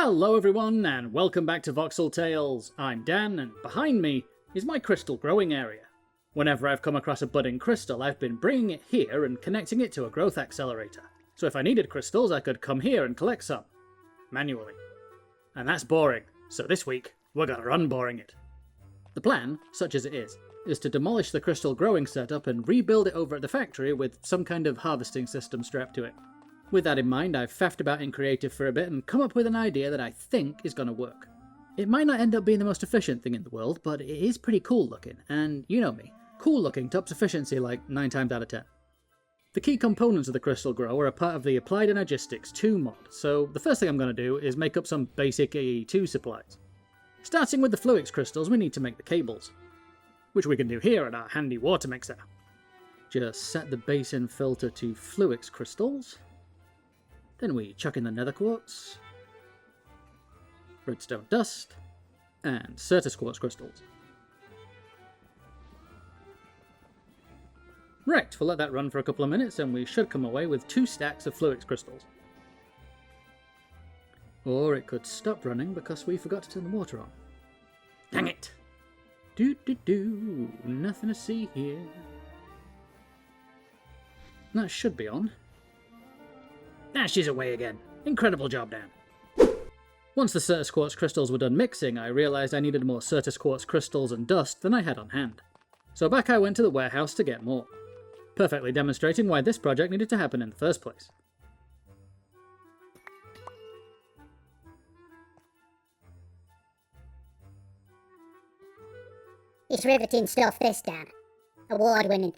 Hello everyone, and welcome back to Voxel Tales. I'm Dan, and behind me is my crystal growing area. Whenever I've come across a budding crystal, I've been bringing it here and connecting it to a growth accelerator. So if I needed crystals, I could come here and collect some. Manually. And that's boring, so this week, we're gonna unboring it. The plan, such as it is to demolish the crystal growing setup and rebuild it over at the factory with some kind of harvesting system strapped to it. With that in mind, I've faffed about in creative for a bit and come up with an idea that I think is going to work. It might not end up being the most efficient thing in the world, but it is pretty cool looking, and you know me, cool looking tops efficiency like 9 times out of 10. The key components of the crystal grower are part of the Applied Energistics 2 mod, so the first thing I'm going to do is make up some basic AE2 supplies. Starting with the Fluix crystals, we need to make the cables, which we can do here at our handy water mixer. Just set the basin filter to Fluix crystals. Then we chuck in the nether quartz, redstone dust, and Certus quartz crystals. Right, we'll let that run for a couple of minutes and we should come away with 2 stacks of Fluix crystals. Or it could stop running because we forgot to turn the water on. Dang it! Nothing to see here. That should be on. Ah, she's away again. Incredible job, Dan. Once the Certus quartz crystals were done mixing, I realised I needed more Certus quartz crystals and dust than I had on hand. So back I went to the warehouse to get more. Perfectly demonstrating why this project needed to happen in the first place. It's riveting stuff, this, Dan. Award-winning.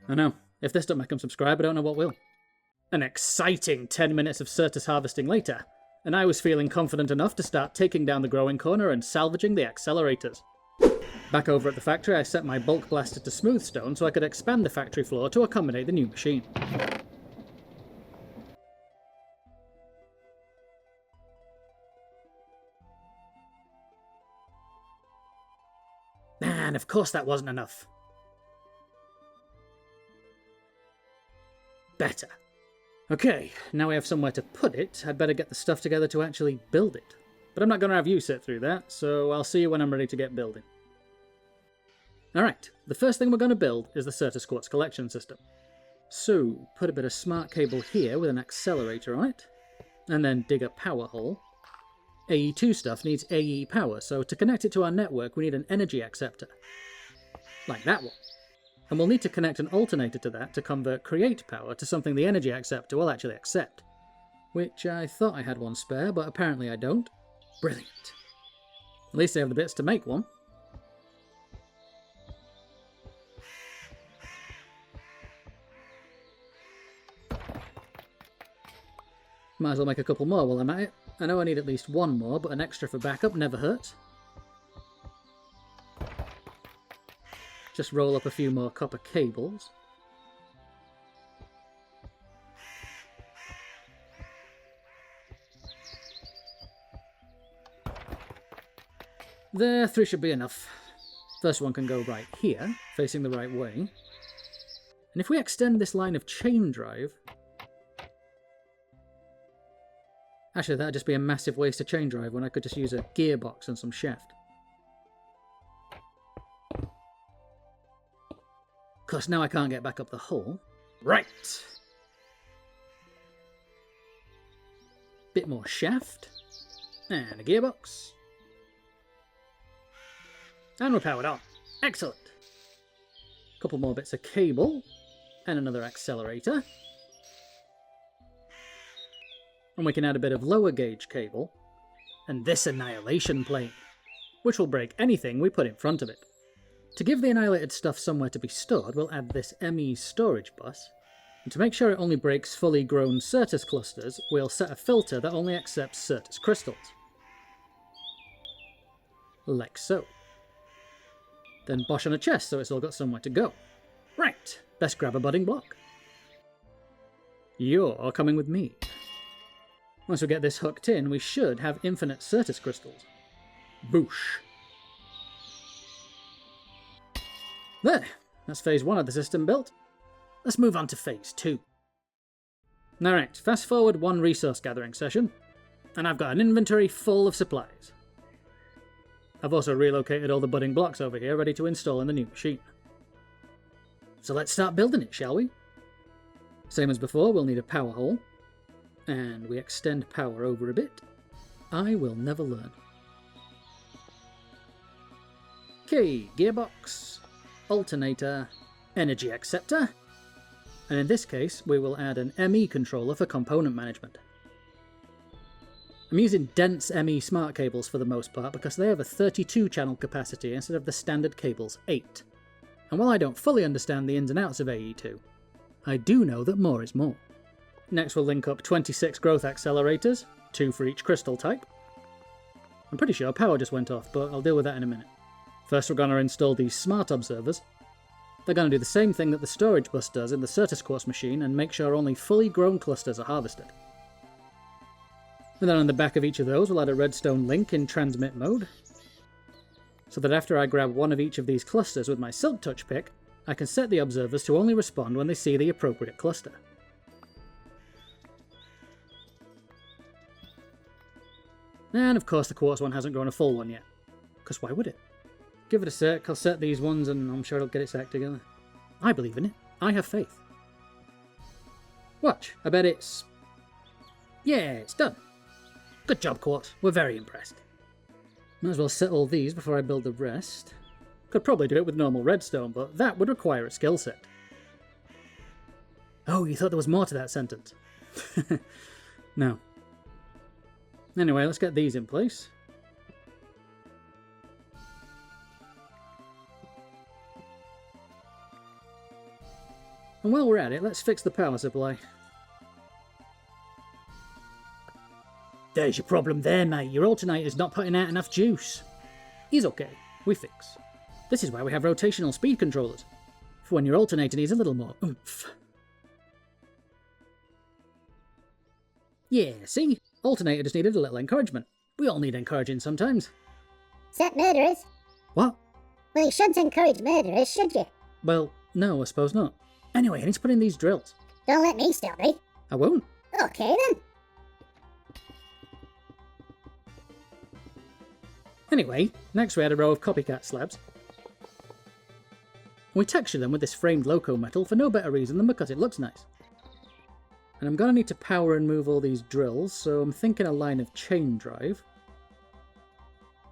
I know. If this don't make them subscribe, I don't know what will. An exciting 10 minutes of Certus harvesting later, and I was feeling confident enough to start taking down the growing corner and salvaging the accelerators. Back over at the factory, I set my bulk blaster to smooth stone so I could expand the factory floor to accommodate the new machine. Man, of course that wasn't enough. Better. Okay, now we have somewhere to put it, I'd better get the stuff together to actually build it. But I'm not going to have you sit through that, so I'll see you when I'm ready to get building. Alright, the first thing we're going to build is the Certus quartz collection system. So, put a bit of smart cable here with an accelerator on it, and then dig a power hole. AE2 stuff needs AE power, so to connect it to our network we need an energy acceptor. Like that one. And we'll need to connect an alternator to that to convert create power to something the energy acceptor will actually accept. Which I thought I had one spare, but apparently I don't. Brilliant. At least I have the bits to make one. Might as well make a couple more while I'm at it. I know I need at least one more, but an extra for backup never hurts. Just roll up a few more copper cables. There, 3 should be enough. First one can go right here, facing the right way. And if we extend this line of chain drive... Actually, that'd just be a massive waste of chain drive when I could just use a gearbox and some shaft. Of course, now I can't get back up the hole. Right! Bit more shaft. And a gearbox. And we're powered on. Excellent! Couple more bits of cable. And another accelerator. And we can add a bit of lower gauge cable. And this annihilation plane, which will break anything we put in front of it. To give the annihilated stuff somewhere to be stored, we'll add this ME storage bus, and to make sure it only breaks fully grown Certus clusters, we'll set a filter that only accepts Certus crystals. Like so. Then bosh on a chest so it's all got somewhere to go. Right, best grab a budding block. You're coming with me. Once we get this hooked in, we should have infinite Certus crystals. Boosh. There, that's phase 1 of the system built. Let's move on to phase 2. Alright, fast forward 1 resource gathering session. And I've got an inventory full of supplies. I've also relocated all the budding blocks over here, ready to install in the new machine. So let's start building it, shall we? Same as before, we'll need a power hole. And we extend power over a bit. I will never learn. Okay, gearbox, alternator, energy acceptor. And in this case, we will add an ME controller for component management. I'm using dense ME smart cables for the most part because they have a 32 channel capacity instead of the standard cable's 8. And while I don't fully understand the ins and outs of AE2, I do know that more is more. Next we'll link up 26 growth accelerators, 2 for each crystal type. I'm pretty sure power just went off, but I'll deal with that in a minute. First we're going to install these smart observers. They're going to do the same thing that the storage bus does in the Certus Quartz machine and make sure only fully grown clusters are harvested. And then on the back of each of those we'll add a redstone link in transmit mode, so that after I grab one of each of these clusters with my Silk Touch pick, I can set the observers to only respond when they see the appropriate cluster. And of course the quartz one hasn't grown a full one yet, because why would it? Give it a sec, I'll set these ones and I'm sure it'll get its act together. I believe in it. I have faith. Watch, I bet it's... Yeah, it's done. Good job, quartz. We're very impressed. Might as well set all these before I build the rest. Could probably do it with normal redstone, but that would require a skill set. Oh, you thought there was more to that sentence? No. Anyway, let's get these in place. And while we're at it, let's fix the power supply. There's your problem there, mate. Your alternator's not putting out enough juice. He's okay. We fix. This is why we have rotational speed controllers. For when your alternator needs a little more oomph. Yeah, see? Alternator just needed a little encouragement. We all need encouraging sometimes. Set murderers? What? Well, you shouldn't encourage murderers, should you? Well, no, I suppose not. Anyway, I need to put in these drills. Don't let me stop you. I won't. Okay then. Anyway, next we had a row of copycat slabs. We texture them with this framed loco metal for no better reason than because it looks nice. And I'm going to need to power and move all these drills, so I'm thinking a line of chain drive.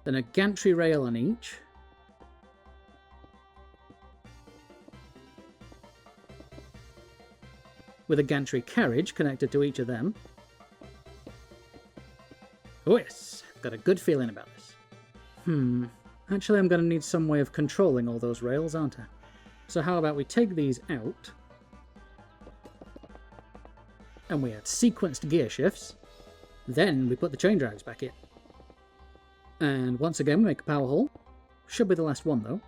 Then a gantry rail on each. With a gantry carriage connected to each of them. Oh yes, got a good feeling about this. Actually I'm going to need some way of controlling all those rails, aren't I? So how about we take these out, and we add sequenced gear shifts, then we put the chain drives back in. And once again we make a power hole. Should be the last one though.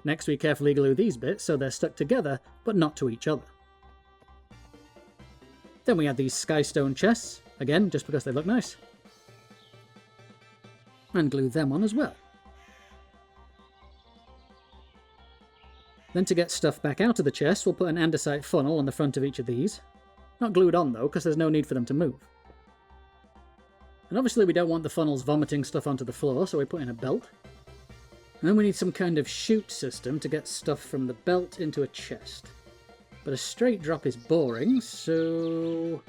Next we carefully glue these bits so they're stuck together, but not to each other. Then we add these skystone chests, again just because they look nice. And glue them on as well. Then to get stuff back out of the chest, we'll put an andesite funnel on the front of each of these. Not glued on though, because there's no need for them to move. And obviously we don't want the funnels vomiting stuff onto the floor, so we put in a belt. And then we need some kind of chute system to get stuff from the belt into a chest. But a straight drop is boring, so...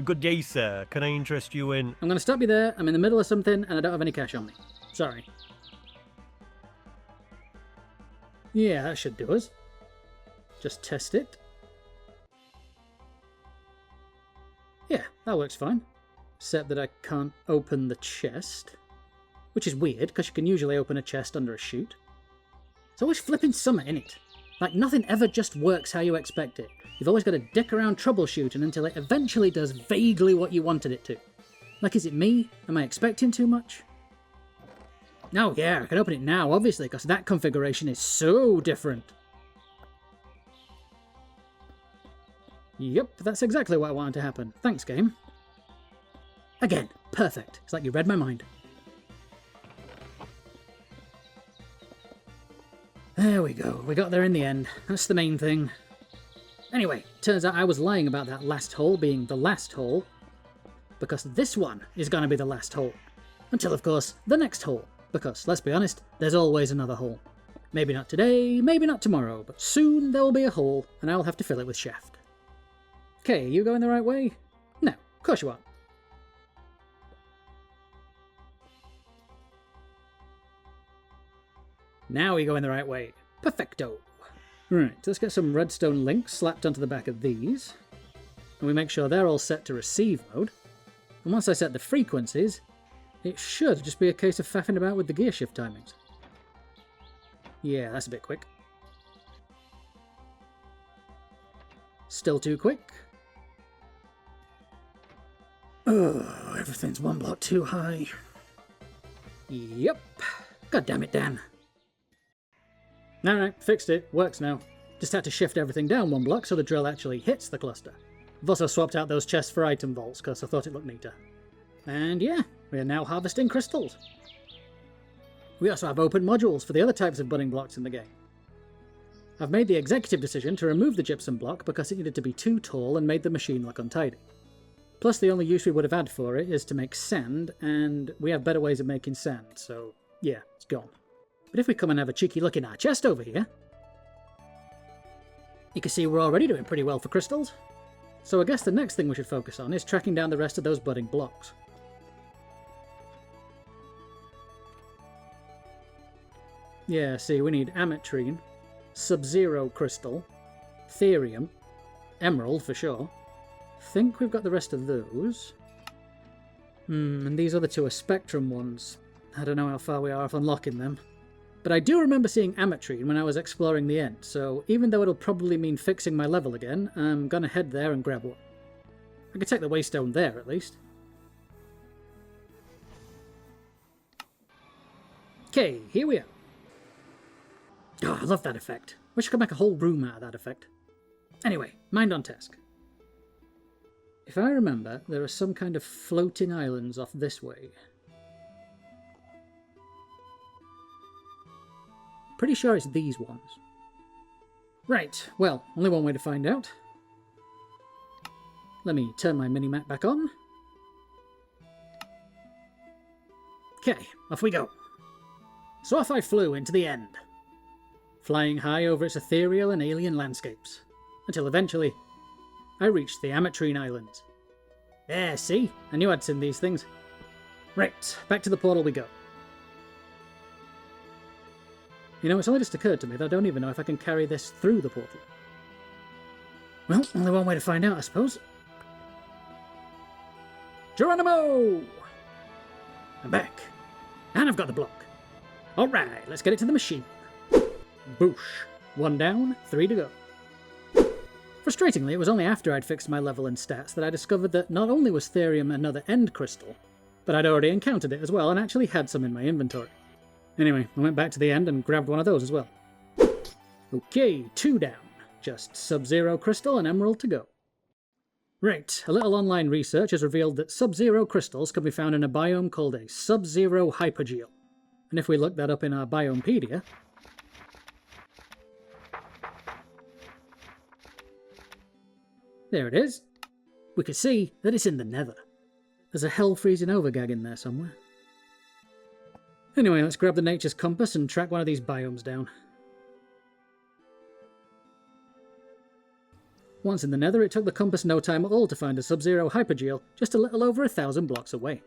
Good day, sir. Can I interest you in... I'm going to stop you there. I'm in the middle of something and I don't have any cash on me. Sorry. Yeah, that should do us. Just test it. Yeah, that works fine. Except that I can't open the chest. Which is weird, because you can usually open a chest under a chute. There's always flipping something in it. Like, nothing ever just works how you expect it. You've always got to dick around troubleshooting until it eventually does vaguely what you wanted it to. Like, is it me? Am I expecting too much? Oh yeah, I can open it now, obviously, because that configuration is so different. Yep, that's exactly what I wanted to happen. Thanks, game. Again, perfect. It's like you read my mind. There we go. We got there in the end. That's the main thing. Anyway, turns out I was lying about that last hole being the last hole, because this one is going to be the last hole. Until, of course, the next hole, because, let's be honest, there's always another hole. Maybe not today, maybe not tomorrow, but soon there will be a hole, and I'll have to fill it with shaft. Okay, you going the right way? No, of course you aren't. Now we go in the right way. Perfecto. Right, let's get some redstone links slapped onto the back of these. And we make sure they're all set to receive mode. And once I set the frequencies, it should just be a case of faffing about with the gear shift timings. Yeah, that's a bit quick. Still too quick. Oh, everything's one block too high. Yep. God damn it, Dan. Alright, fixed it. Works now. Just had to shift everything down one block so the drill actually hits the cluster. I've also swapped out those chests for item vaults because I thought it looked neater. And yeah, we are now harvesting crystals. We also have open modules for the other types of budding blocks in the game. I've made the executive decision to remove the gypsum block because it needed to be too tall and made the machine look untidy. Plus the only use we would have had for it is to make sand, and we have better ways of making sand, so yeah, it's gone. But if we come and have a cheeky look in our chest over here, you can see we're already doing pretty well for crystals. So I guess the next thing we should focus on is tracking down the rest of those budding blocks. Yeah, see, we need ametrine, sub-zero crystal, therium, emerald for sure. Think we've got the rest of those. And these other two are spectrum ones. I don't know how far we are off unlocking them. But I do remember seeing ametrine when I was exploring the end, so even though it'll probably mean fixing my level again, I'm gonna head there and grab one. I could take the waystone there at least. Okay, here we are. Oh, I love that effect. Wish I could make a whole room out of that effect. Anyway, mind on task. If I remember, there are some kind of floating islands off this way. Pretty sure it's these ones. Right, well, only one way to find out. Let me turn my mini-map back on. Okay, off we go. So off I flew into the end, flying high over its ethereal and alien landscapes, until eventually I reached the Ametrine Islands. There, see? I knew I'd seen these things. Right, back to the portal we go. You know, it's only just occurred to me that I don't even know if I can carry this through the portal. Well, only one way to find out, I suppose. Geronimo! I'm back. And I've got the block. Alright, let's get it to the machine. Boosh. 1 down, 3 to go. Frustratingly, it was only after I'd fixed my level and stats that I discovered that not only was therium another end crystal, but I'd already encountered it as well and actually had some in my inventory. Anyway, I went back to the end and grabbed one of those as well. Okay, 2 down. Just sub-zero crystal and emerald to go. Right, a little online research has revealed that sub-zero crystals can be found in a biome called a sub-zero hypergeo. And if we look that up in our Biomepedia, there it is. We can see that it's in the nether. There's a hell freezing over gag in there somewhere. Anyway, let's grab the nature's compass and track one of these biomes down. Once in the nether, it took the compass no time at all to find a sub-zero hypergeo just a little over 1,000 blocks away.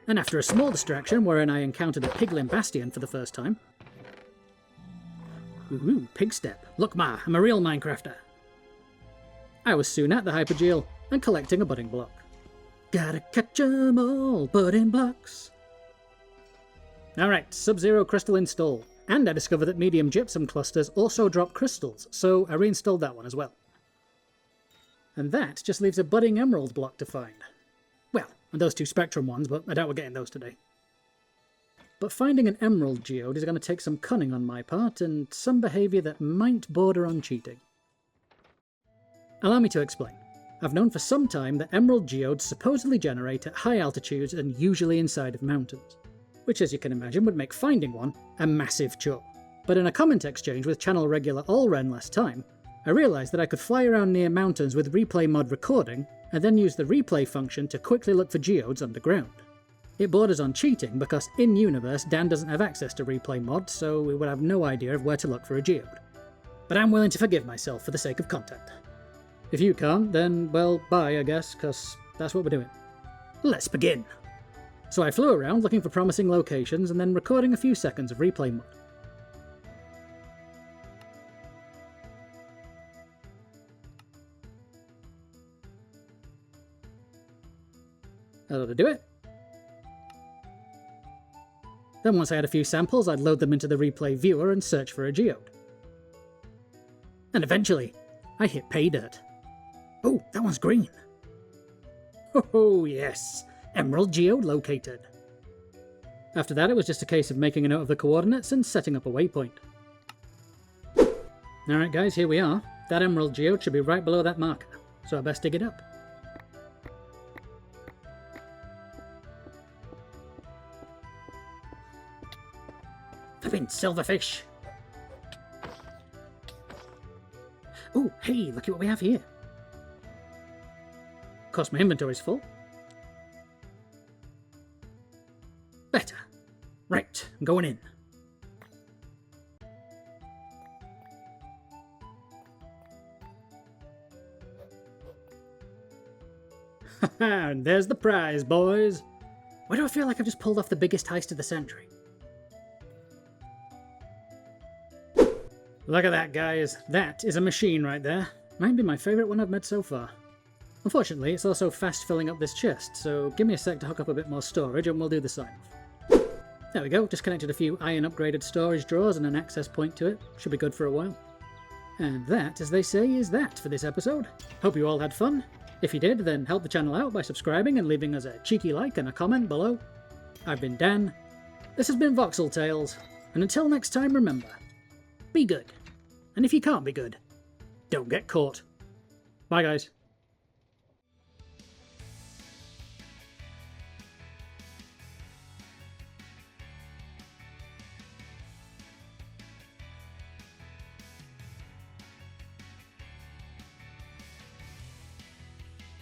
And after a small distraction wherein I encountered a piglin bastion for the first time... Ooh, pig step. Look ma, I'm a real Minecrafter. I was soon at the hypergeo and collecting a budding block. Gotta catch 'em all, budding blocks. Alright, sub-zero crystal installed. And I discovered that medium gypsum clusters also drop crystals, so I reinstalled that one as well. And that just leaves a budding emerald block to find. Well, and those 2 spectrum ones, but I doubt we're getting those today. But finding an emerald geode is going to take some cunning on my part, and some behaviour that might border on cheating. Allow me to explain. I've known for some time that emerald geodes supposedly generate at high altitudes and usually inside of mountains, which as you can imagine would make finding one a massive chore. But in a comment exchange with channel regular Allren last time, I realised that I could fly around near mountains with replay mod recording, and then use the replay function to quickly look for geodes underground. It borders on cheating because in-universe Dan doesn't have access to replay mod, so we would have no idea of where to look for a geode. But I'm willing to forgive myself for the sake of content. If you can't, then, well, bye I guess, cause that's what we're doing. Let's begin! So I flew around looking for promising locations and then recording a few seconds of replay mod. That'll do it. Then once I had a few samples, I'd load them into the replay viewer and search for a geode. And eventually, I hit pay dirt. Oh, that one's green. Oh yes, emerald geode located. After that, it was just a case of making a note of the coordinates and setting up a waypoint. Alright guys, here we are. That emerald geode should be right below that marker, so I best dig it up. Flippin' silverfish! Oh, hey, look at what we have here. Of course, my inventory's full. Better. Right, I'm going in. Haha, and there's the prize, boys. Why do I feel like I've just pulled off the biggest heist of the century? Look at that, guys. That is a machine right there. Might be my favourite one I've made so far. Unfortunately, it's also fast filling up this chest, so give me a sec to hook up a bit more storage and we'll do the sign-off. There we go, just connected a few iron upgraded storage drawers and an access point to it. Should be good for a while. And that, as they say, is that for this episode. Hope you all had fun. If you did, then help the channel out by subscribing and leaving us a cheeky like and a comment below. I've been Dan. This has been Voxel Tales, and until next time, remember, be good. And if you can't be good, don't get caught. Bye guys.